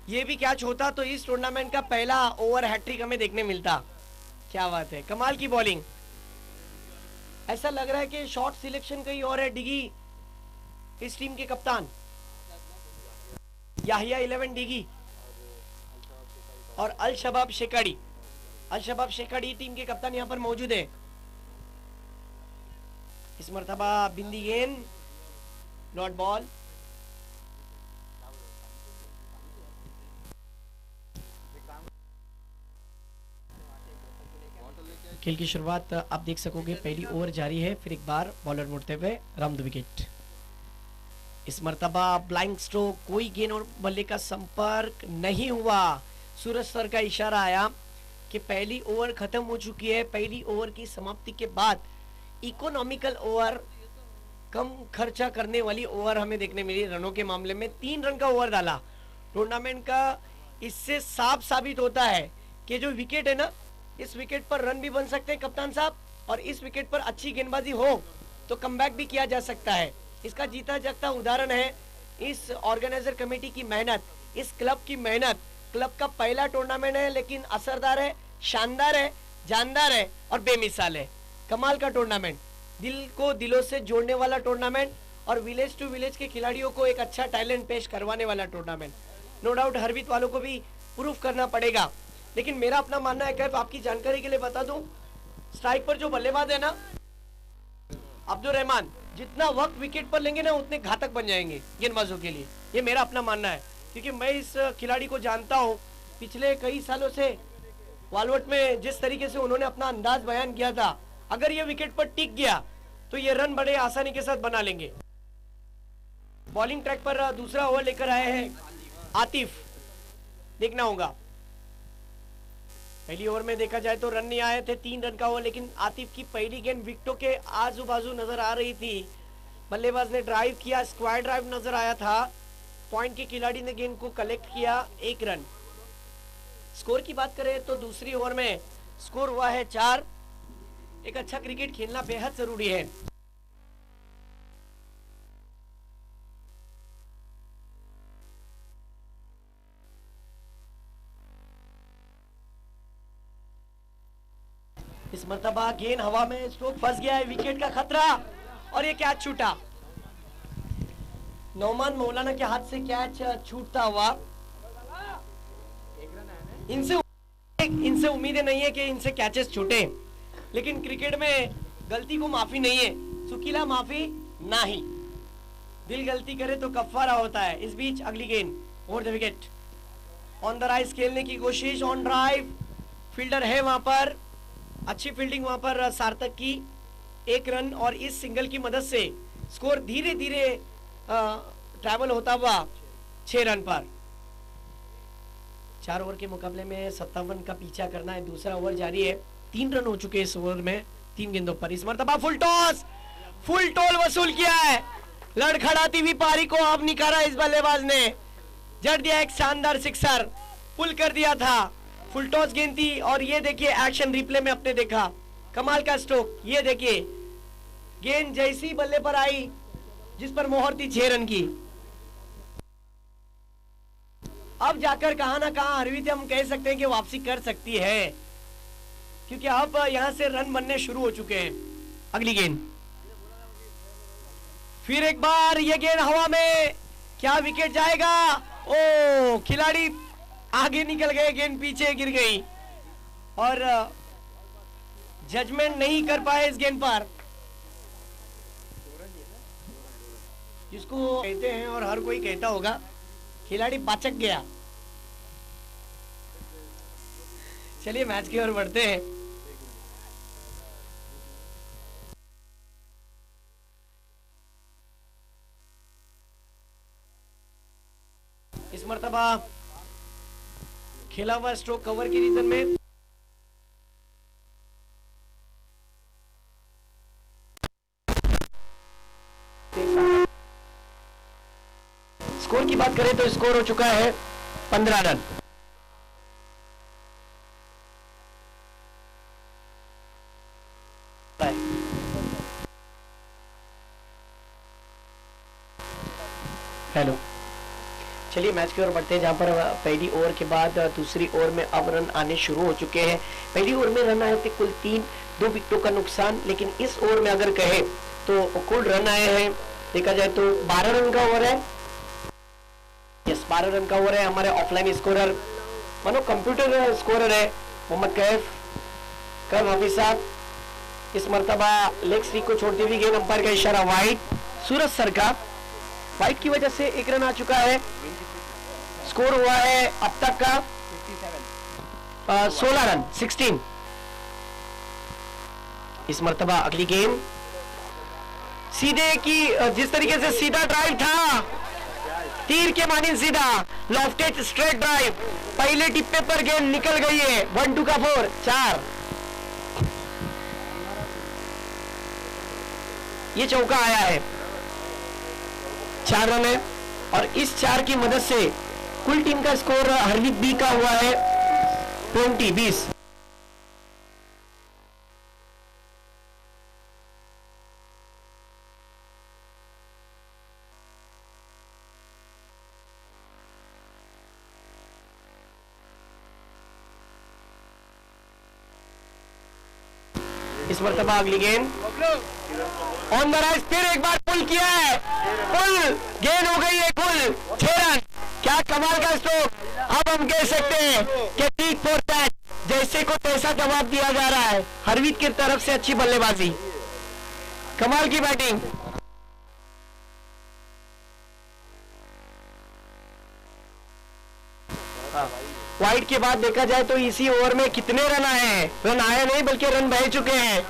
ये भी कैच होता तो इस टूर्नामेंट का पहला ओवर हैट्रिक हमें देखने मिलता। क्या बात है, कमाल की बॉलिंग। ऐसा लग रहा है कि शॉट सिलेक्शन कहीं और है। डिगी इस टीम के कप्तान, याहिया 11 डिगी और अल शबाब शेखाड़ी टीम के कप्तान यहाँ पर मौजूद है। इस मर्तबा बिंदी गेंद, डॉट बॉल। खेल की शुरुआत आप देख सकोगे, पहली ओवर जारी है, फिर एक बार बॉलर मुड़ते हुए राउंड द विकेट। इस मर्तबा ब्लाइंड स्ट्रोक, कोई गेंद और बल्ले का संपर्क नहीं हुआ। सूरज सर का इशारा आया कि पहली ओवर खत्म हो चुकी है। पहली ओवर की समाप्ति के बाद इकोनॉमिकल ओवर, कम खर्चा करने वाली ओवर हमें देखने मिली। रनों के मामले में 3 रन का ओवर डाला टूर्नामेंट का। इससे साफ साबित होता है कि जो विकेट है ना, इस विकेट पर रन भी बन सकते हैं कप्तान साहब, और इस विकेट पर अच्छी गेंदबाजी हो तो कमबैक भी किया जा सकता है। इसका जीता जागता उदाहरण है इस ऑर्गेनाइजर कमेटी की मेहनत, इस क्लब की मेहनत। क्लब का पहला टूर्नामेंट है, लेकिन असरदार है, शानदार है, जानदार है और बेमिसाल है। कमाल का टूर्नामेंट, दिल को दिलों से जोड़ने वाला टूर्नामेंट और विलेज टू विलेज के खिलाड़ियों को एक अच्छा टैलेंट पेश करवाने वाला टूर्नामेंट। नो डाउट हरवीत वालों को भी प्रूफ करना पड़ेगा, लेकिन मेरा अपना मानना है, कैफ आपकी जानकारी के लिए बता दूं, स्ट्राइक पर जो बल्लेबाज है ना अब्दुल रहमान, जितना वक्त विकेट पर लेंगे ना उतने घातक बन जाएंगे गेंदबाजों के लिए। ये मेरा अपना मानना है, क्योंकि मैं इस खिलाड़ी को जानता हूँ। पिछले कई सालों से वालवट में जिस तरीके से उन्होंने अपना अंदाज बयान किया था, अगर ये विकेट पर टिक गया तो ये रन बड़े आसानी के साथ बना लेंगे। बॉलिंग ट्रैक पर दूसरा ओवर लेकर आए हैं आतिफ, देखना होगा। पहली ओवर में देखा जाए तो रन नहीं आए थे, 3 रन का ओवर, लेकिन आतिफ की पहली गेंद विकेटों के आजू बाजू नजर आ रही थी। बल्लेबाज ने ड्राइव किया, स्क्वायर ड्राइव नजर आया था। पॉइंट के खिलाड़ी ने गेंद को कलेक्ट किया, 1 रन। स्कोर की बात करें तो दूसरी ओवर में स्कोर हुआ है 4। एक अच्छा क्रिकेट खेलना बेहद जरूरी है। इस मर्तबा गेंद हवा में, स्ट्रोक फंस गया है, विकेट का खतरा और ये कैच छूटा। नौमान मौलाना के हाथ से कैच छूटता हुआ। इनसे उम्मीदें नहीं है कि इनसे कैचेस छूटे, लेकिन क्रिकेट में गलती को माफी नहीं है, सुकीला माफी नहीं। दिल गलती करे तो कफारा होता है। इस बीच अगली गेंद over the wicket, on the rise खेलने की कोशिश, ऑन ड्राइव, फील्डर है वहां पर, अच्छी फील्डिंग वहां पर सार्थक की, 1 रन। और इस सिंगल की मदद से स्कोर धीरे धीरे ट्रैवल होता हुआ 6 रन पर। 4 ओवर के मुकाबले में 57 का पीछा करना है। दूसरा ओवर जारी है, 3 रन हो चुके इस ओवर में 3 गेंदों पर। इस मर्तबा फुल टॉल वसूल किया है। लड़खड़ाती हुई पारी को अब निकाला इस बल्लेबाज ने, जड़ दिया एक शानदार सिक्सर, पुल कर दिया था। फुल टॉस गेंद थी और ये देखिए एक्शन रिप्ले में अपने देखा, कमाल का स्ट्रोक। ये देखिए गेंद जैसी बल्ले पर आई जिस पर मोहर थी 6 रन की। अब जाकर कहां ना कहां हरवीत हम कह सकते हैं कि वापसी कर सकती है, क्योंकि अब यहां से रन बनने शुरू हो चुके हैं। अगली गेंद, फिर एक बार ये गेंद हवा में, क्या विकेट जाएगा? ओ, खिलाड़ी आगे निकल गए, गेंद पीछे गिर गई और जजमेंट नहीं कर पाए इस गेंद पर, जिसको कहते हैं और हर कोई कहता होगा खिलाड़ी बाचक गया। चलिए मैच की ओर बढ़ते हैं। इस मर्तबा खेला हुआ स्ट्रोक कवर की रीजन में स्कोर की बात करें तो स्कोर हो चुका है 15 रन। हेलो, चलिए मैच की ओर बढ़ते हैं, जहां पर पहली ओवर के बाद दूसरी ओवर में अब रन आने शुरू हो चुके हैं। पहली ओवर में रन आए थे कुल 3, 2 विकेटों का नुकसान, लेकिन इस ओवर में अगर कहें तो कुल रन आए हैं देखा जाए तो 12 रन का ओवर है। यस, 12 रन का ओवर है। हमारे ऑफलाइन स्कोरर मानो कंप्यूटर स्कोरर है मोहम्मद कैफ कम हाफिज साहब। इस मर्तबा लेग स्ट्रिक को छोड़ते हुए गेंद, अंपायर का इशारा वाइड, सूरज सर का वाइड की वजह से एक रन आ चुका है। स्कोर हुआ है अब तक का 16 रन 16। इस मर्तबा अगली गेंद सीधे की, जिस तरीके से सीधा ड्राइव था, तीर के मानिंद सीधा लॉफ्टेड स्ट्रेट ड्राइव, पहले टिप्पे पर गेंद निकल गई है। 1-2 का 4 4, ये चौका आया है, 4 रन है और इस 4 की मदद से कुल टीम का स्कोर हरवीत बी का हुआ है 20। इस मर्तबा अगली गेंद ऑन द राइज, फिर एक बार पुल किया है, पुल गेंद हो गई है कुल 6 रन। क्या कमाल का स्ट्रोक। अब हम कह सकते हैं कि टीक फॉर टैच, जैसे को तैसा जवाब दिया जा रहा है। हरवीत की तरफ से अच्छी बल्लेबाजी, कमाल की बैटिंग। वाइड के बाद देखा जाए तो इसी ओवर में कितने रन आए हैं, रन आए नहीं बल्कि रन बह चुके हैं।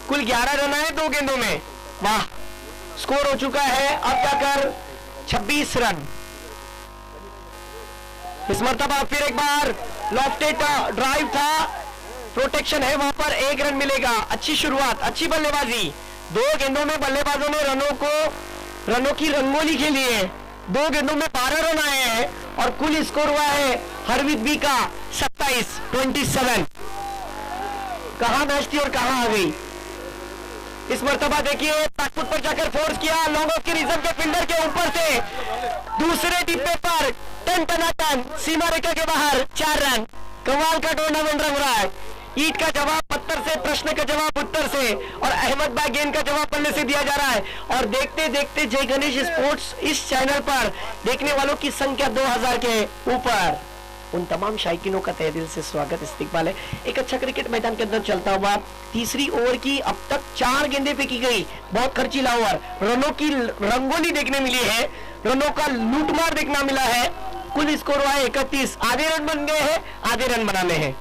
कुल 11 रन आए 2 गेंदों में। वाह, स्कोर हो चुका है अब जाकर 26 रन। इस मर्तबा फिर एक बार लॉफ्टेड ड्राइव था, प्रोटेक्शन है वहां पर, 1 रन मिलेगा। अच्छी शुरुआत, अच्छी बल्लेबाजी। 2 गेंदों में बल्लेबाजों ने रनों की रंगोली खेली है। 2 गेंदों में 12 रन आए हैं और कुल स्कोर हुआ है हरवीत बी का 27। कहां मैच थी और कहां आ गई। इस मर्तबा देखिए बैकफुट पर जाकर फोर्स किया, लॉन्ग ऑफ के रिजर्व के फील्डर के ऊपर से दूसरे टिप्पे पर टन सीमा रेखा के बाहर 4 रन। कमाल का टूर्नामेंट रंग रहा है। ईट का जवाब पत्थर से, प्रश्न का जवाब उत्तर से और अहमद भाई गेंद का जवाब पल्ले से दिया जा रहा है। और देखते देखते जय गणेश स्पोर्ट्स इस चैनल पर देखने वालों की संख्या 2000 के ऊपर। उन तमाम शायकीनों का तहे दिल से स्वागत, इस्तकबाल है। एक अच्छा क्रिकेट मैदान के अंदर चलता हुआ तीसरी ओवर की अब तक 4 गेंदें फेंकी गई, बहुत खर्चीला ओवर, रनों की रंगोली देखने मिली है, रनों का लूटमार देखना मिला है। कुल स्कोर हुआ है 31। आधे रन बन गए हैं, आधे रन बनाने हैं।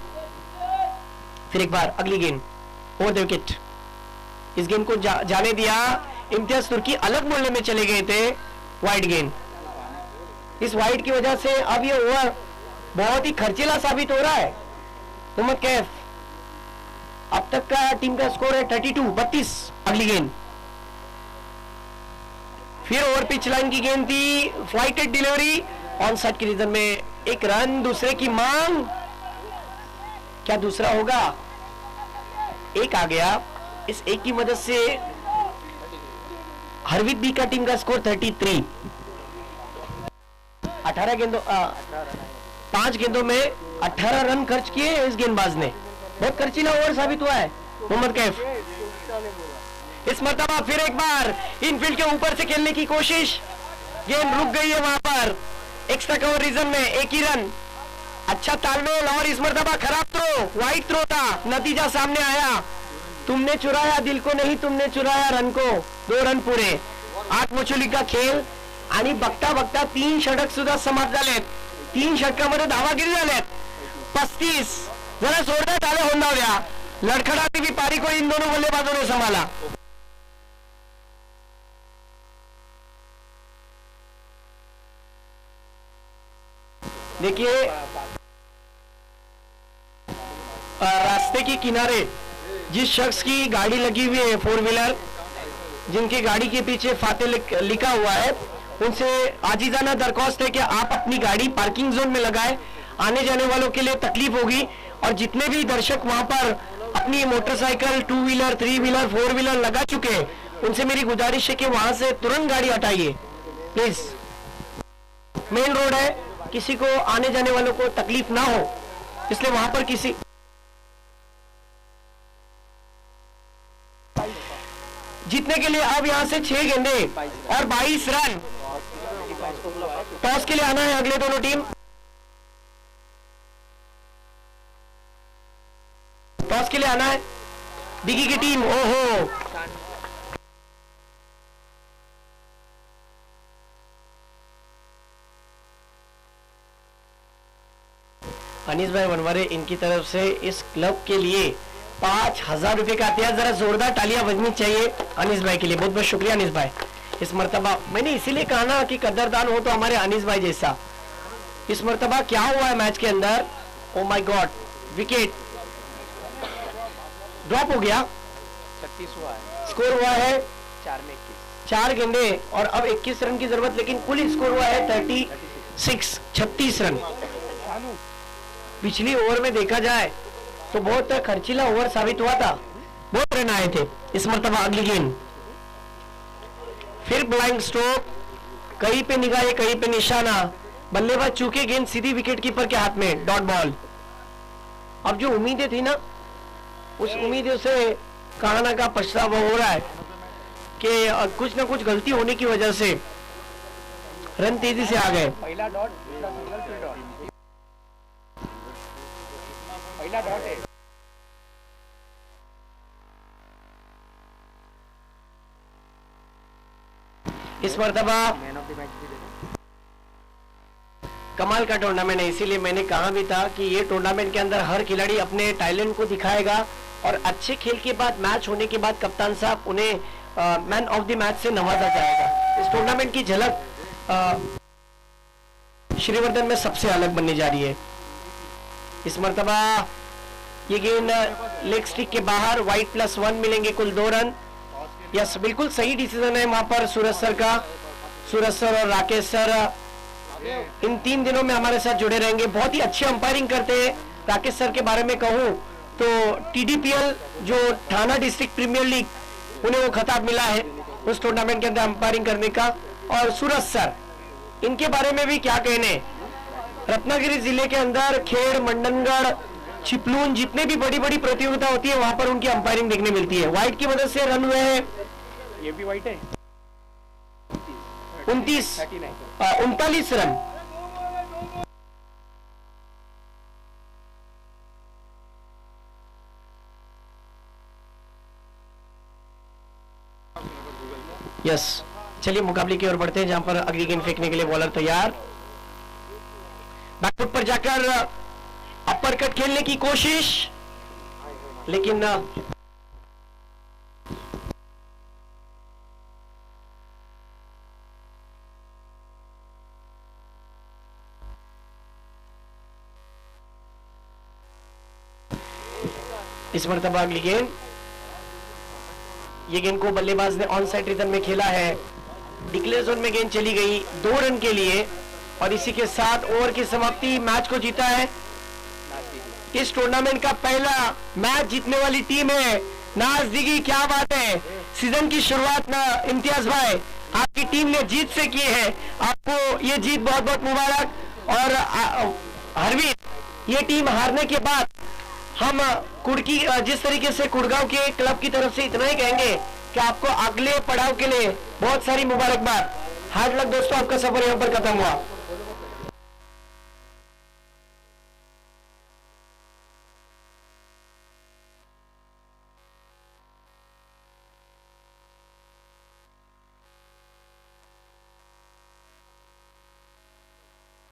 फिर एक बार अगली गेंद ओवर द विकेट। इस गेंद को जाने दिया, इम्तियाज तुर्की अलग मोहल्ले में चले गए थे। वाइड गेंद, इस वाइड की वजह से अब ये ओवर बहुत ही खर्चीला साबित हो रहा है। मोहम्मद कैफ, अब तक का टीम का स्कोर है 32। अगली गेंद फिर ओवर पिच लाइन की गेंद थी, फ्लाइटेड डिलीवरी, ऑन साइड की रीजन में 1 रन, दूसरे की मांग। क्या दूसरा होगा? 1 आ गया। इस 1 की मदद से हरवीत बी का टीम का स्कोर 33। 18 गेंदों 5 गेंदों में 18 रन खर्च किए इस गेंदबाज ने। बहुत खर्चीला ओवर साबित हुआ है मोहम्मद कैफ। इस मर्तबा फिर एक बार इनफील्ड के ऊपर से खेलने की कोशिश, गेंद रुक गई है वहां पर। एक्स्ट्रा कवर रीजन में 1 ही रन। अच्छा तालमेल, और इस मर्तबा खराब थ्रो, वाइट थ्रो था, नतीजा सामने आया। तुमने चुराया दिल को नहीं, तुमने चुराया रन को। 2 रन पुरे। आत्मचुली का खेळ आणि बघता बघता 3 षटक सुद्धा समाप्त झालेत। 3 षटकामध्ये धावागिरी झाल्यात 35। जरा जोरदार ताले होंदावल्या। लडखडाती भी पारी को इन दोनों बल्लेबाजों ने संभाला। देखिए रास्ते के किनारे जिस शख्स की गाड़ी लगी हुई है 4 व्हीलर, जिनकी गाड़ी के पीछे फाते लिखा हुआ है, उनसे आजीजाना दरख्वास्त है कि आप अपनी गाड़ी पार्किंग जोन में लगाएं। आने जाने वालों के लिए तकलीफ होगी। और जितने भी दर्शक वहां पर अपनी मोटरसाइकिल 2 व्हीलर 3 व्हीलर 4 व्हीलर लगा चुके हैं, उनसे मेरी गुजारिश है कि वहां से तुरंत गाड़ी हटाइए प्लीज। मेन रोड है, किसी को आने जाने वालों को तकलीफ ना हो, इसलिए वहां पर किसी जीतने के लिए अब यहां से 6 गेंदे और 22 रन। टॉस के लिए आना है अगले दोनों टीम। टॉस के लिए आना है बिगी की टीम। ओहो, अनीस भाई वनवारे, इनकी तरफ से इस क्लब के लिए 5000 रुपए का अतिया। जरा जोरदार तालियां बजनी चाहिए अनीस भाई के लिए। बहुत बहुत शुक्रिया अनीस भाई। इस मर्तबा मैंने इसीलिए कहा ना कि कदरदान हो तो हमारे अनीस भाई जैसा। इस मर्तबा क्या हुआ है मैच के अंदर, oh my God, wicket drop हो गया। 36 हुआ है, स्कोर हुआ है 4 में 21, 4 गेंदे और अब 21 रन की जरूरत, लेकिन कुल स्कोर हुआ है 36 रन। पिछली ओवर में देखा जाए तो बहुत खर्चीला ओवर साबित हुआ था, बहुत रन आए थे। इस मर्तबा अगली गेंद फिर ब्लाइंड स्ट्रोक, कहीं पे निगाह कहीं पे निशाना, बल्लेबाज चूके, गेंद सीधी विकेट कीपर के हाथ में, डॉट बॉल। अब जो उम्मीदें थी ना, उस उम्मीदों से कहा ना का पछतावा हो रहा है कि कुछ ना कुछ गलती होने की वजह से रन तेजी से आ गए। पहला डॉट, दूसरा सिंगल, फिर डॉट, पहला डॉट है। इस मर्तबा मैन ऑफ द मैच भी दे दो। कमाल का टूर्नामेंट है, इसीलिए मैंने कहा भी था कि ये टूर्नामेंट के अंदर हर खिलाड़ी अपने टैलेंट को दिखाएगा और अच्छे खेल के बाद, मैच होने के बाद कप्तान साहब उन्हें मैन ऑफ द मैच से नवाजा जाएगा। इस टूर्नामेंट की झलक श्रीवर्धन में सबसे अलग बनने जा रही है। इस मर्तबा ये गेंद लेग स्टिक के बाहर, वाइट +1 मिलेंगे, कुल 2 रन। यस, बिल्कुल सही डिसीजन है वहां पर सूरज सर का। सूरज सर और राकेश सर इन 3 दिनों में हमारे साथ जुड़े रहेंगे, बहुत ही अच्छी अंपायरिंग करते हैं। राकेश सर के बारे में कहूं तो TDPL जो थाना डिस्ट्रिक्ट प्रीमियर लीग, उन्हें वो खिताब मिला है उस टूर्नामेंट के अंदर अंपायरिंग करने का। और सूरज सर, इनके बारे में भी क्या कहने, रत्नागिरी जिले के अंदर खेड़, मंडनगढ़, चिपलून, जितने भी बड़ी बड़ी प्रतियोगिता होती है वहां पर उनकी अंपायरिंग देखने मिलती है। व्हाइट की मदद से रन हुए हैं, ये भी व्हाइट है, 39 रन। यस, चलिए मुकाबले की ओर बढ़ते हैं, जहां पर अगली गेंद फेंकने के लिए बॉलर तैयार। बैकफुट पर जाकर अपर कट खेलने की कोशिश, लेकिन इस मर्तबा अगली गेंद, ये गेंद को बल्लेबाज ने ऑन साइड रिदम में खेला है। डिक्लेयर जोन में गेंद चली गई 2 रन के लिए और इसी के साथ ओवर की समाप्ति, मैच को जीता है। इस टूर्नामेंट का पहला मैच जीतने वाली टीम है नाज दिगी। क्या बात है, सीजन की शुरुआत में इम्तियाज भाई आपकी टीम ने जीत से की है, आपको ये जीत बहुत बहुत मुबारक। और हरवीर, ये टीम हारने के बाद हम कुड़की, जिस तरीके से कुड़गांव के क्लब की तरफ से इतना ही कहेंगे कि आपको अगले पड़ाव के लिए बहुत सारी मुबारकबाद। हार्ड लक दोस्तों, आपका सफर यहाँ पर खत्म हुआ।